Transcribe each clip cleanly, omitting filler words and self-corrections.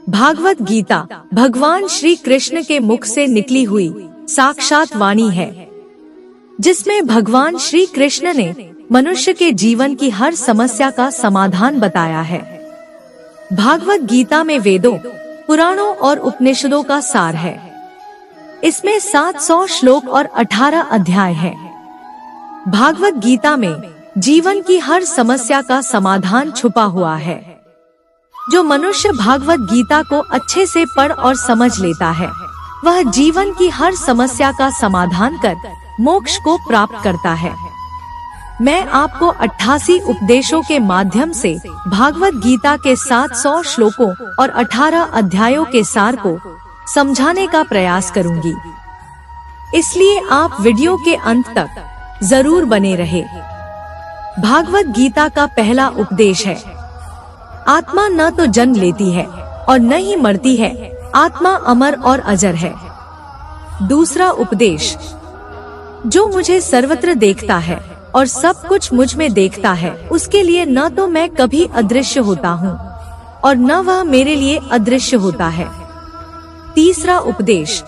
भागवत गीता भगवान श्री कृष्ण के मुख से निकली हुई साक्षात वाणी है, जिसमें भगवान श्री कृष्ण ने मनुष्य के जीवन की हर समस्या का समाधान बताया है। भागवत गीता में वेदों, पुराणों और उपनिषदों का सार है। इसमें 700 श्लोक और 18 अध्याय हैं। भागवत गीता में जीवन की हर समस्या का समाधान छुपा हुआ है। जो मनुष्य भागवत गीता को अच्छे से पढ़ और समझ लेता है, वह जीवन की हर समस्या का समाधान कर मोक्ष को प्राप्त करता है। मैं आपको 88 उपदेशों के माध्यम से भागवत गीता के 700 श्लोकों और 18 अध्यायों के सार को समझाने का प्रयास करूंगी, इसलिए आप वीडियो के अंत तक जरूर बने रहे। भागवत गीता का पहला उपदेश है, आत्मा न तो जन्म लेती है और न ही मरती है, आत्मा अमर और अजर है। दूसरा उपदेश, जो मुझे सर्वत्र देखता है और सब कुछ मुझ में देखता है, उसके लिए न तो मैं कभी अदृश्य होता हूँ और न वह मेरे लिए अदृश्य होता है। तीसरा उपदेश,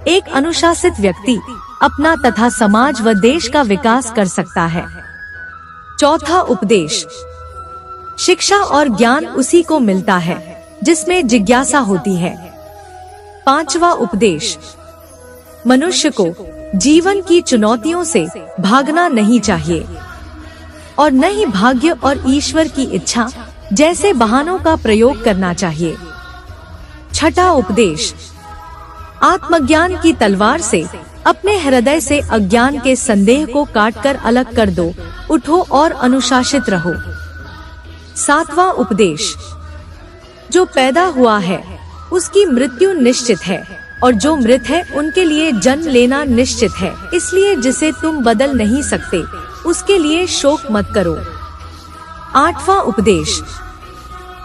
एक अनुशासित व्यक्ति अपना तथा समाज व देश का विकास कर सकता है। चौथा उपदेश, शिक्षा और ज्ञान उसी को मिलता है जिसमें जिज्ञासा होती है। पांचवा उपदेश, मनुष्य को जीवन की चुनौतियों से भागना नहीं चाहिए और न ही भाग्य और ईश्वर की इच्छा जैसे बहानों का प्रयोग करना चाहिए। छठा उपदेश, आत्मज्ञान की तलवार से अपने हृदय से अज्ञान के संदेह को काटकर अलग कर दो, उठो और अनुशासित रहो। सातवां उपदेश, जो पैदा हुआ है उसकी मृत्यु निश्चित है और जो मृत है उनके लिए जन्म लेना निश्चित है, इसलिए जिसे तुम बदल नहीं सकते उसके लिए शोक मत करो। आठवां उपदेश,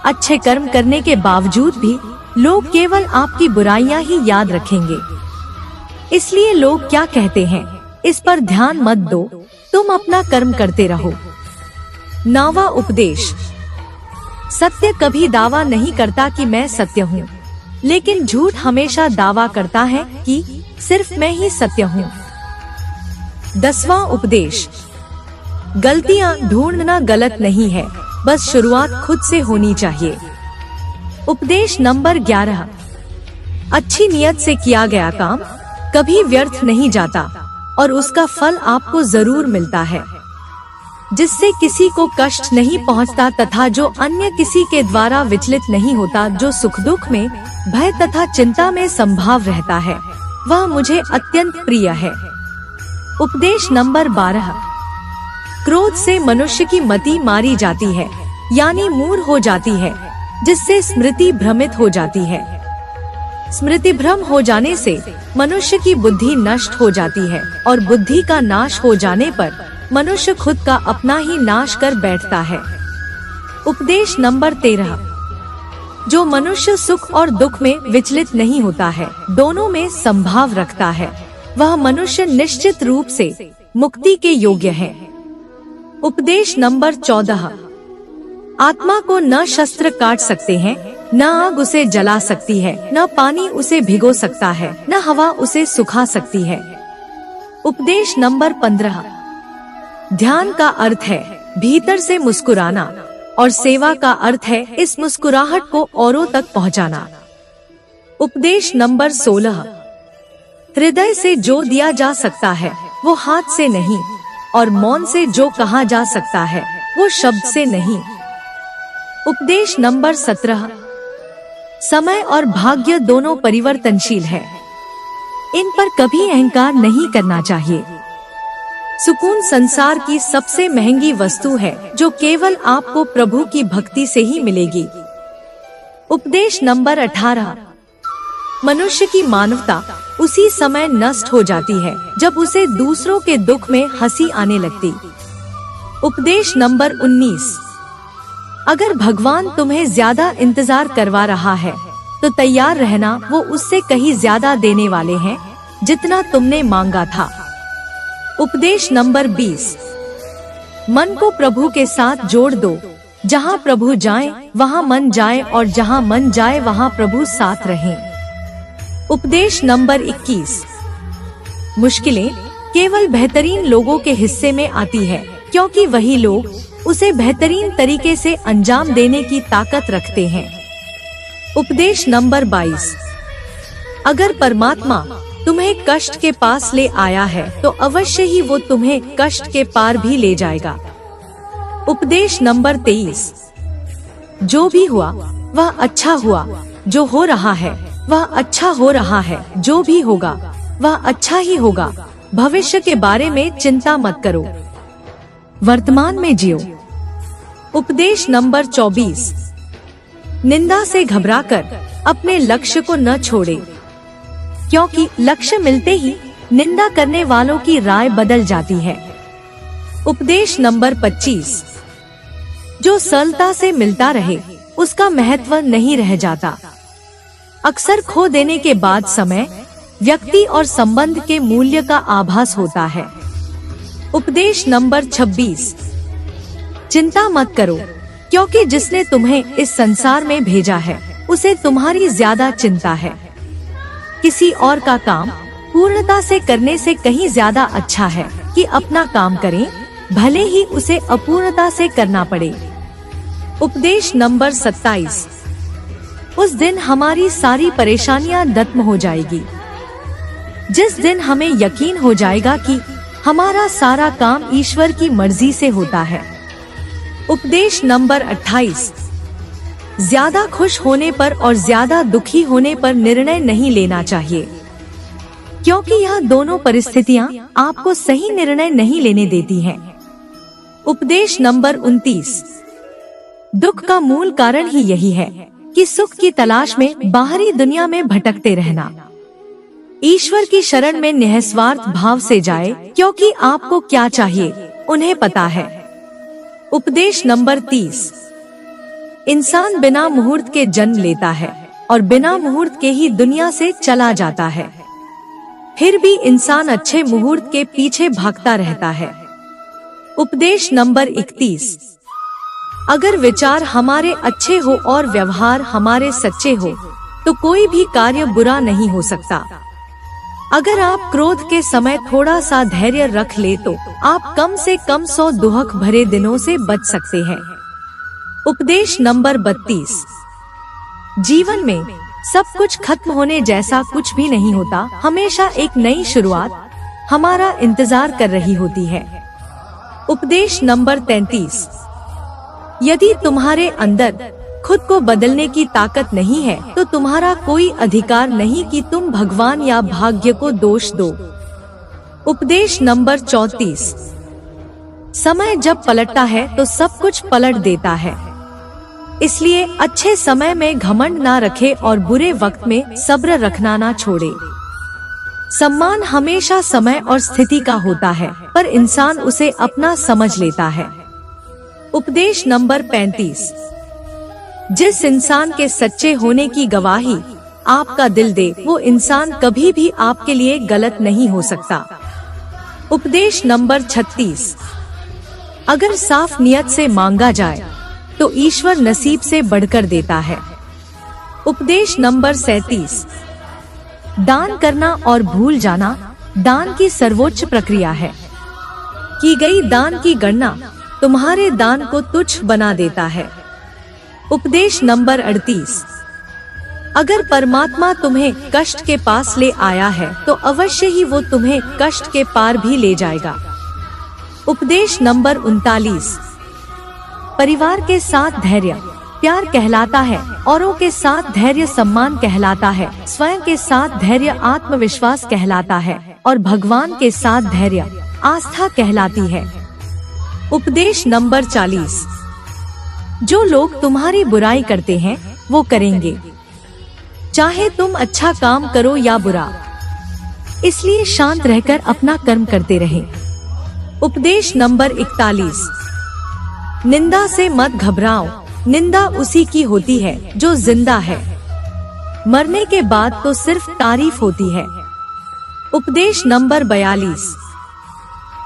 अच्छे कर्म करने के बावजूद भी लोग केवल आपकी बुराइयां ही याद रखेंगे, इसलिए लोग क्या कहते हैं इस पर ध्यान मत दो, तुम अपना कर्म करते रहो। नौवां उपदेश, सत्य कभी दावा नहीं करता कि मैं सत्य हूँ, लेकिन झूठ हमेशा दावा करता है कि सिर्फ मैं ही सत्य हूँ। 10वां उपदेश, गलतियाँ ढूंढना गलत नहीं है, बस शुरुआत खुद से होनी चाहिए। उपदेश नंबर 11, अच्छी नियत से किया गया काम कभी व्यर्थ नहीं जाता और उसका फल आपको जरूर मिलता है, जिससे किसी को कष्ट नहीं पहुंचता तथा जो अन्य किसी के द्वारा विचलित नहीं होता, जो सुख दुख में, भय तथा चिंता में संभाव रहता है, वह मुझे अत्यंत प्रिय है। उपदेश नंबर 12, क्रोध से मनुष्य की मति मारी जाती है, यानी मूढ़ हो जाती है, जिससे स्मृति भ्रमित हो जाती है। स्मृति भ्रम हो जाने से मनुष्य की बुद्धि नष्ट हो जाती है और बुद्धि का नाश हो जाने पर मनुष्य खुद का अपना ही नाश कर बैठता है। उपदेश नंबर 13, जो मनुष्य सुख और दुख में विचलित नहीं होता है, दोनों में संभाव रखता है, वह मनुष्य निश्चित रूप से मुक्ति के योग्य है। उपदेश नंबर 14, आत्मा को न शस्त्र काट सकते हैं, न आग उसे जला सकती है, न पानी उसे भिगो सकता है, न हवा उसे सुखा सकती है। उपदेश नंबर 15, ध्यान का अर्थ है भीतर से मुस्कुराना और सेवा का अर्थ है इस मुस्कुराहट को औरों तक पहुंचाना। उपदेश नंबर 16, हृदय से जो दिया जा सकता है वो हाथ से नहीं, और मौन से जो कहा जा सकता है वो शब्द से नहीं। उपदेश नंबर 17, समय और भाग्य दोनों परिवर्तनशील है, इन पर कभी अहंकार नहीं करना चाहिए। सुकून संसार की सबसे महंगी वस्तु है, जो केवल आपको प्रभु की भक्ति से ही मिलेगी। उपदेश नंबर 18, मनुष्य की मानवता उसी समय नष्ट हो जाती है जब उसे दूसरों के दुख में हंसी आने लगती। उपदेश नंबर 19, अगर भगवान तुम्हें ज्यादा इंतजार करवा रहा है तो तैयार रहना, वो उससे कहीं ज्यादा देने वाले हैं जितना तुमने मांगा था। उपदेश नंबर 20, मन को प्रभु के साथ जोड़ दो, जहाँ प्रभु जाए वहाँ मन जाए, और जहाँ मन जाए वहाँ प्रभु साथ रहें। उपदेश नंबर 21। मुश्किलें केवल बेहतरीन लोगों के हिस्से में आती है, क्योंकि वही लोग उसे बेहतरीन तरीके से अंजाम देने की ताकत रखते हैं। उपदेश नंबर 22। अगर परमात्मा तुम्हें कष्ट के पास ले आया है तो अवश्य ही वो तुम्हें कष्ट के पार भी ले जाएगा। उपदेश नंबर 23। जो भी हुआ वह अच्छा हुआ, जो हो रहा है वह अच्छा हो रहा है, जो भी होगा वह अच्छा ही होगा। भविष्य के बारे में चिंता मत करो, वर्तमान में जियो। उपदेश नंबर 24। निंदा से घबराकर अपने लक्ष्य को न छोड़े, क्योंकि लक्ष्य मिलते ही निंदा करने वालों की राय बदल जाती है। उपदेश नंबर 25। जो सरलता से मिलता रहे उसका महत्व नहीं रह जाता। अक्सर खो देने के बाद समय, व्यक्ति और संबंध के मूल्य का आभास होता है। उपदेश नंबर 26। चिंता मत करो, क्योंकि जिसने तुम्हें इस संसार में भेजा है उसे तुम्हारी ज्यादा चिंता है। किसी और का काम पूर्णता से करने से कहीं ज्यादा अच्छा है कि अपना काम करें, भले ही उसे अपूर्णता से करना पड़े। उपदेश नंबर 27। उस दिन हमारी सारी परेशानियां खत्म हो जाएगी, जिस दिन हमें यकीन हो जाएगा कि हमारा सारा काम ईश्वर की मर्जी से होता है। उपदेश नंबर 28। ज्यादा खुश होने पर और ज्यादा दुखी होने पर निर्णय नहीं लेना चाहिए, क्योंकि यह दोनों परिस्थितियां आपको सही निर्णय नहीं लेने देती हैं। उपदेश नंबर 29। दुख का मूल कारण ही यही है कि सुख की तलाश में बाहरी दुनिया में भटकते रहना। ईश्वर की शरण में निस्वार्थ भाव से जाए, क्योंकि आपको क्या चाहिए उन्हें पता है। उपदेश नंबर 30। इंसान बिना मुहूर्त के जन्म लेता है और बिना मुहूर्त के ही दुनिया से चला जाता है, फिर भी इंसान अच्छे मुहूर्त के पीछे भागता रहता है। उपदेश नंबर 31। अगर विचार हमारे अच्छे हो और व्यवहार हमारे सच्चे हो तो कोई भी कार्य बुरा नहीं हो सकता। अगर आप क्रोध के समय थोड़ा सा धैर्य रख ले तो आप कम से कम 100 दुख भरे दिनों से बच सकते हैं। उपदेश नंबर 32। जीवन में सब कुछ खत्म होने जैसा कुछ भी नहीं होता, हमेशा एक नई शुरुआत हमारा इंतजार कर रही होती है। उपदेश नंबर 33। यदि तुम्हारे अंदर खुद को बदलने की ताकत नहीं है तो तुम्हारा कोई अधिकार नहीं कि तुम भगवान या भाग्य को दोष दो। उपदेश नंबर 34। समय जब पलटता है तो सब कुछ पलट देता है, इसलिए अच्छे समय में घमंड ना रखे और बुरे वक्त में सब्र रखना ना छोड़े। सम्मान हमेशा समय और स्थिति का होता है, पर इंसान उसे अपना समझ लेता है। उपदेश नंबर 35। जिस इंसान के सच्चे होने की गवाही आपका दिल दे वो इंसान कभी भी आपके लिए गलत नहीं हो सकता। उपदेश नंबर 36। अगर साफ नियत से मांगा जाए तो ईश्वर नसीब से बढ़कर देता है। उपदेश नंबर 37। दान करना और भूल जाना दान की सर्वोच्च प्रक्रिया है। की गई दान की गणना तुम्हारे दान को तुच्छ बना देता है। उपदेश नंबर 38। अगर परमात्मा तुम्हें कष्ट के पास ले आया है तो अवश्य ही वो तुम्हें कष्ट के पार भी ले जाएगा। उपदेश नंबर 39। परिवार के साथ धैर्य प्यार कहलाता है, औरों के साथ धैर्य सम्मान कहलाता है, स्वयं के साथ धैर्य आत्मविश्वास कहलाता है और भगवान के साथ धैर्य आस्था कहलाती है। उपदेश नंबर 40। जो लोग तुम्हारी बुराई करते हैं वो करेंगे, चाहे तुम अच्छा काम करो या बुरा, इसलिए शांत रहकर अपना कर्म करते रहें। उपदेश नंबर 41। निंदा से मत घबराओ, निंदा उसी की होती है जो जिंदा है, मरने के बाद तो सिर्फ तारीफ होती है। उपदेश नंबर 42।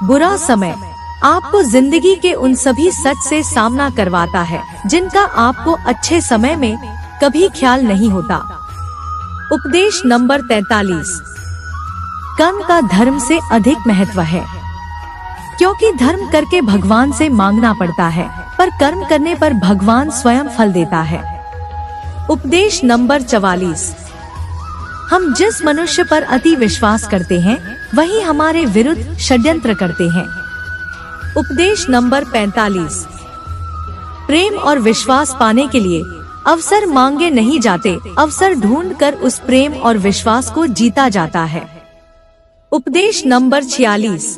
बुरा समय आपको जिंदगी के उन सभी सच से सामना करवाता है जिनका आपको अच्छे समय में कभी ख्याल नहीं होता। उपदेश नंबर 43। कर्म का धर्म से अधिक महत्व है, क्योंकि धर्म करके भगवान से मांगना पड़ता है, पर कर्म करने पर भगवान स्वयं फल देता है। उपदेश नंबर 44। हम जिस मनुष्य पर अति विश्वास करते हैं वही हमारे विरुद्ध षड्यंत्र करते हैं। उपदेश नंबर 45। प्रेम और विश्वास पाने के लिए अवसर मांगे नहीं जाते, अवसर ढूंढकर उस प्रेम और विश्वास को जीता जाता है। उपदेश नंबर 46।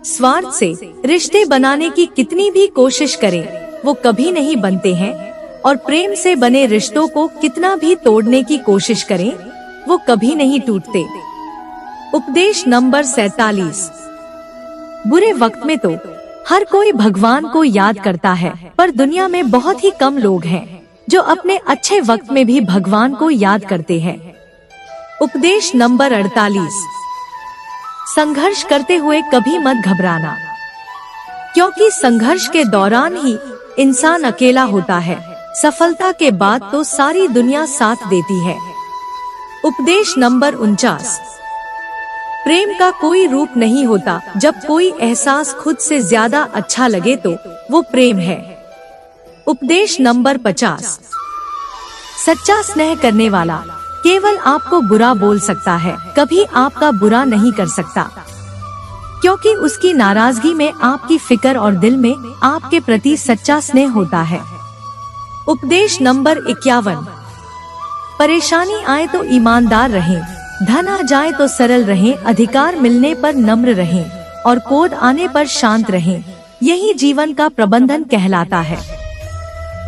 स्वार्थ से रिश्ते बनाने की कितनी भी कोशिश करें वो कभी नहीं बनते हैं, और प्रेम से बने रिश्तों को कितना भी तोड़ने की कोशिश करें वो कभी नहीं टूटते। उपदेश नंबर 47। बुरे वक्त में तो हर कोई भगवान को याद करता है, पर दुनिया में बहुत ही कम लोग हैं जो अपने अच्छे वक्त में भी भगवान को याद करते हैं। उपदेश नंबर 48। संघर्ष करते हुए कभी मत घबराना, क्योंकि संघर्ष के दौरान ही इंसान अकेला होता है, सफलता के बाद तो सारी दुनिया साथ देती है। उपदेश नंबर 49। प्रेम का कोई रूप नहीं होता, जब कोई एहसास खुद से ज्यादा अच्छा लगे तो वो प्रेम है। उपदेश नंबर 50। सच्चा स्नेह करने वाला केवल आपको बुरा बोल सकता है, कभी आपका बुरा नहीं कर सकता, क्योंकि उसकी नाराजगी में आपकी फिक्र और दिल में आपके प्रति सच्चा स्नेह होता है। उपदेश नंबर 51। परेशानी आए तो ईमानदार रहें, धन आ जाए तो सरल रहें, अधिकार मिलने पर नम्र रहें और क्रोध आने पर शांत रहें, यही जीवन का प्रबंधन कहलाता है।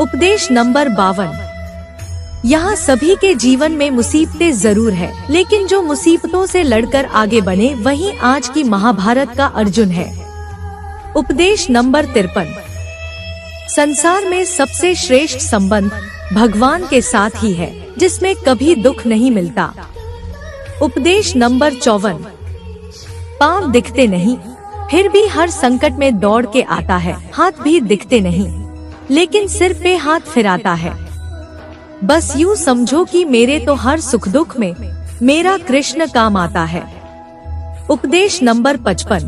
उपदेश नंबर 52। यहाँ सभी के जीवन में मुसीबतें जरूर है, लेकिन जो मुसीबतों से लड़कर आगे बने वही आज की महाभारत का अर्जुन है। उपदेश नंबर 53। संसार में सबसे श्रेष्ठ संबंध भगवान के साथ ही है, जिसमें कभी दुख नहीं मिलता। उपदेश नंबर 54। पांव दिखते नहीं फिर भी हर संकट में दौड़ के आता है, हाथ भी दिखते नहीं लेकिन सिर पे हाथ फिराता है। बस यूं समझो कि मेरे तो हर सुख दुख में मेरा कृष्ण काम आता है। उपदेश नंबर 55।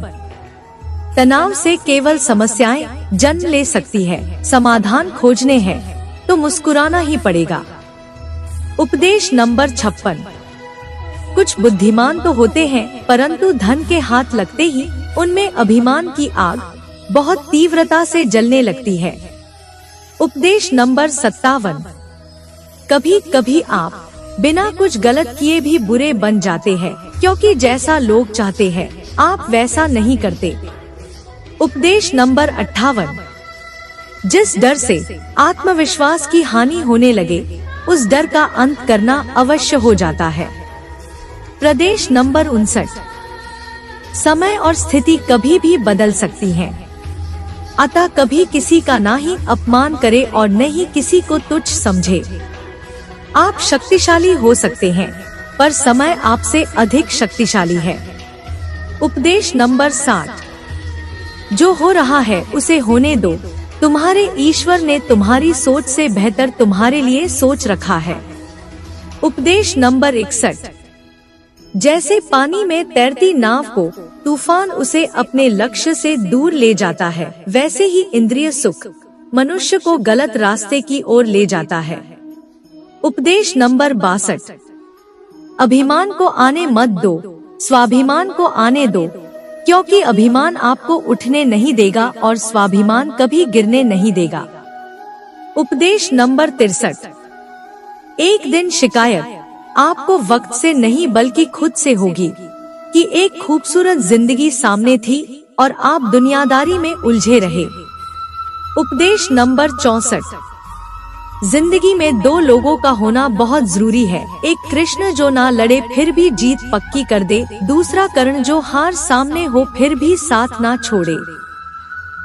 तनाव से केवल समस्याएं जन्म ले सकती है, समाधान खोजने हैं तो मुस्कुराना ही पड़ेगा। उपदेश नंबर 56। कुछ बुद्धिमान तो होते हैं, परंतु धन के हाथ लगते ही उनमें अभिमान की आग बहुत तीव्रता से जलने लगती है। उपदेश नंबर 57। कभी कभी आप बिना कुछ गलत किए भी बुरे बन जाते हैं, क्योंकि जैसा लोग चाहते हैं आप वैसा नहीं करते। उपदेश नंबर 58। जिस डर से आत्मविश्वास की हानि होने लगे उस डर का अंत करना अवश्य हो जाता है। प्रदेश नंबर 59। समय और स्थिति कभी भी बदल सकती हैं, अतः कभी किसी का ना ही अपमान करे और न ही किसी को तुच्छ समझे। आप शक्तिशाली हो सकते हैं, पर समय आपसे अधिक शक्तिशाली है। उपदेश नंबर 60। जो हो रहा है उसे होने दो, तुम्हारे ईश्वर ने तुम्हारी सोच से बेहतर तुम्हारे लिए सोच रखा है। उपदेश नंबर 61। जैसे पानी में तैरती नाव को तूफान उसे अपने लक्ष्य से दूर ले जाता है, वैसे ही इंद्रिय सुख मनुष्य को गलत रास्ते की ओर ले जाता है। उपदेश नंबर 62। अभिमान को आने मत दो, स्वाभिमान को आने दो, क्योंकि अभिमान आपको उठने नहीं देगा और स्वाभिमान कभी गिरने नहीं देगा। उपदेश नंबर 63। एक दिन शिकायत आपको वक्त से नहीं बल्कि खुद से होगी कि एक खूबसूरत जिंदगी सामने थी और आप दुनियादारी में उलझे रहे। उपदेश नंबर 64। जिंदगी में दो लोगों का होना बहुत जरूरी है, एक कृष्ण जो ना लड़े फिर भी जीत पक्की कर दे, दूसरा कर्ण जो हार सामने हो फिर भी साथ ना छोड़े।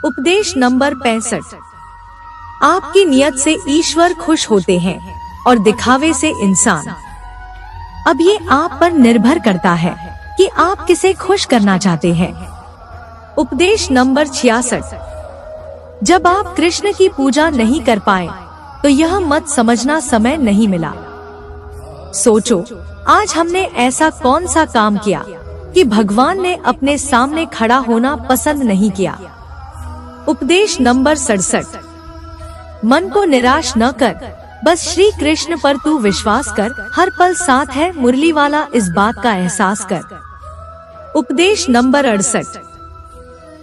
उपदेश नंबर 65। आपकी नियत से ईश्वर खुश होते हैं और दिखावे से इंसान। अब ये आप पर निर्भर करता है कि आप किसे खुश करना चाहते हैं। उपदेश नंबर 66। जब आप कृष्ण की पूजा नहीं कर पाए तो यह मत समझना समय नहीं मिला। सोचो, आज हमने ऐसा कौन सा काम किया कि भगवान ने अपने सामने खड़ा होना पसंद नहीं किया। उपदेश नंबर 67। मन को निराश न कर, बस श्री कृष्ण पर तू विश्वास कर, हर पल साथ है मुरली वाला, इस बात का एहसास कर। उपदेश नंबर 68।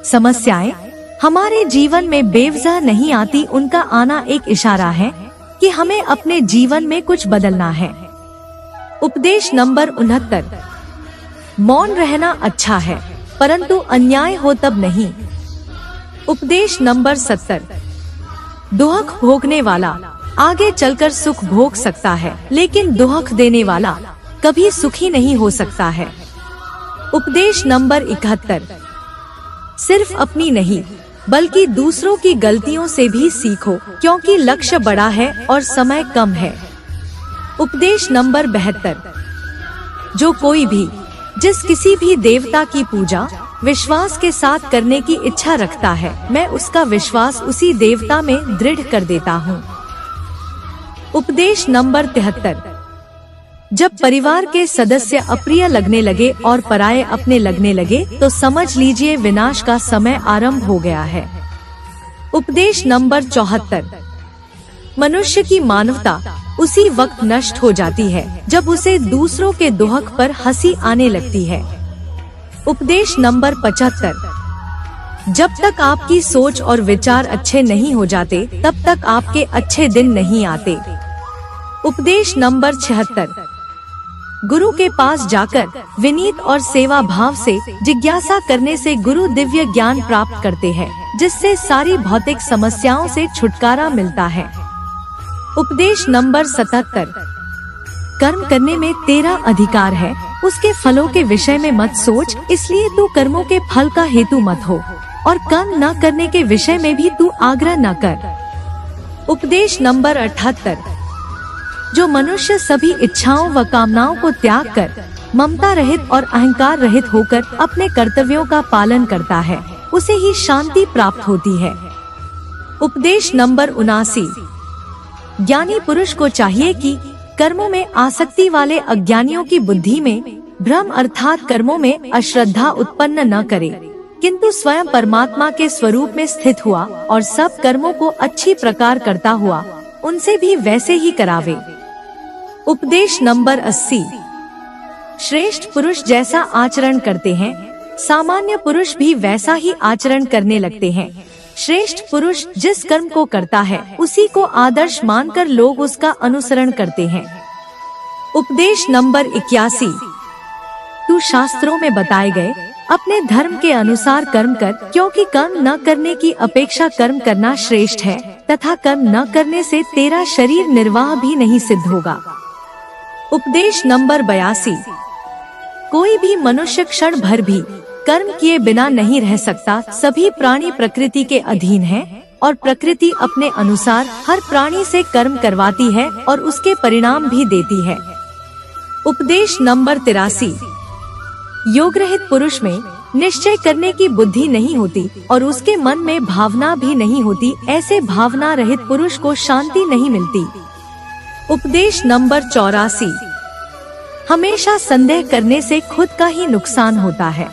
समस्याएं हमारे जीवन में बेवजह नहीं आती, उनका आना एक इशारा है कि हमें अपने जीवन में कुछ बदलना है। उपदेश नंबर 69। मौन रहना अच्छा है, परंतु अन्याय हो तब नहीं। उपदेश नंबर 70। दुख भोगने वाला आगे चलकर सुख भोग सकता है, लेकिन दुख देने वाला कभी सुखी नहीं हो सकता है। उपदेश नंबर 71। सिर्फ अपनी नहीं बल्कि दूसरों की गलतियों से भी सीखो, क्योंकि लक्ष्य बड़ा है और समय कम है। उपदेश नंबर 72। जो कोई भी जिस किसी भी देवता की पूजा विश्वास के साथ करने की इच्छा रखता है, मैं उसका विश्वास उसी देवता में दृढ़ कर देता हूँ। उपदेश नंबर 73। जब परिवार के सदस्य अप्रिय लगने लगे और पराये अपने लगने लगे तो समझ लीजिए विनाश का समय आरंभ हो गया है। उपदेश नंबर 74। मनुष्य की मानवता उसी वक्त नष्ट हो जाती है जब उसे दूसरों के दुख पर हंसी आने लगती है। उपदेश नंबर 75। जब तक आपकी सोच और विचार अच्छे नहीं हो जाते तब तक आपके अच्छे दिन नहीं आते। उपदेश नंबर 76। गुरु के पास जाकर विनीत और सेवा भाव से जिज्ञासा करने से गुरु दिव्य ज्ञान प्राप्त करते हैं, जिससे सारी भौतिक समस्याओं से छुटकारा मिलता है। उपदेश नंबर 77। कर्म करने में तेरा अधिकार है, उसके फलों के विषय में मत सोच, इसलिए तू कर्मों के फल का हेतु मत हो और कर्म न करने के विषय में भी तू आग्रह न कर। उपदेश नंबर 78। जो मनुष्य सभी इच्छाओं व कामनाओं को त्याग कर ममता रहित और अहंकार रहित होकर अपने कर्तव्यों का पालन करता है, उसे ही शांति प्राप्त होती है। उपदेश नंबर 79। ज्ञानी पुरुष को चाहिए कि कर्मों में आसक्ति वाले अज्ञानियों की बुद्धि में भ्रम अर्थात कर्मों में अश्रद्धा उत्पन्न न करे, किंतु स्वयं परमात्मा के स्वरूप में स्थित हुआ और सब कर्मों को अच्छी प्रकार करता हुआ उनसे भी वैसे ही करावे। उपदेश नंबर 80। श्रेष्ठ पुरुष जैसा आचरण करते हैं, सामान्य पुरुष भी वैसा ही आचरण करने लगते हैं। श्रेष्ठ पुरुष जिस कर्म को करता है उसी को आदर्श मानकर लोग उसका अनुसरण करते हैं। उपदेश नंबर 81। तू शास्त्रों में बताए गए अपने धर्म के अनुसार कर्म कर, क्योंकि कर्म न करने की अपेक्षा कर्म करना श्रेष्ठ है, तथा कर्म न करने से तेरा शरीर निर्वाह भी नहीं सिद्ध होगा। उपदेश नंबर 82। कोई भी मनुष्य क्षण भर भी कर्म किए बिना नहीं रह सकता। सभी प्राणी प्रकृति के अधीन हैं और प्रकृति अपने अनुसार हर प्राणी से कर्म करवाती है और उसके परिणाम भी देती है। उपदेश नंबर 83। योग रहित पुरुष में निश्चय करने की बुद्धि नहीं होती और उसके मन में भावना भी नहीं होती, ऐसे भावना रहित पुरुष को शांति नहीं मिलती। उपदेश नंबर 84। हमेशा संदेह करने से खुद का ही नुकसान होता है।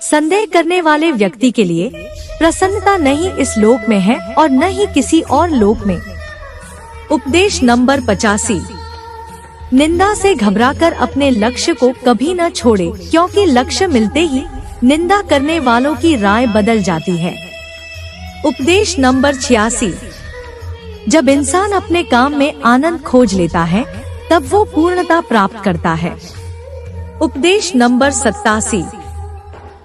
संदेह करने वाले व्यक्ति के लिए प्रसन्नता नहीं इस लोक में है और न ही किसी और लोक में। उपदेश नंबर 85। निंदा से घबराकर अपने लक्ष्य को कभी न छोड़े, क्योंकि लक्ष्य मिलते ही निंदा करने वालों की राय बदल जाती है। उपदेश नंबर 86। जब इंसान अपने काम में आनंद खोज लेता है तब वो पूर्णता प्राप्त करता है। उपदेश नंबर 87।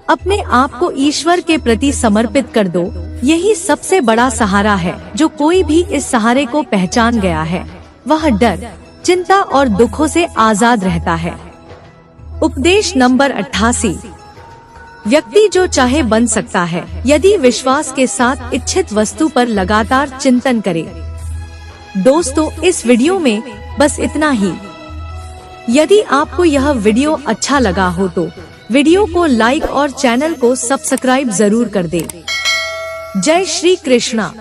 अपने आप को ईश्वर के प्रति समर्पित कर दो, यही सबसे बड़ा सहारा है। जो कोई भी इस सहारे को पहचान गया है वह डर, चिंता और दुखों से आजाद रहता है। उपदेश नंबर 88। व्यक्ति जो चाहे बन सकता है यदि विश्वास के साथ इच्छित वस्तु पर लगातार चिंतन करे। दोस्तों, इस वीडियो में बस इतना ही। यदि आपको यह वीडियो अच्छा लगा हो तो वीडियो को लाइक और चैनल को सब्सक्राइब जरूर कर दे। जय श्री कृष्णा।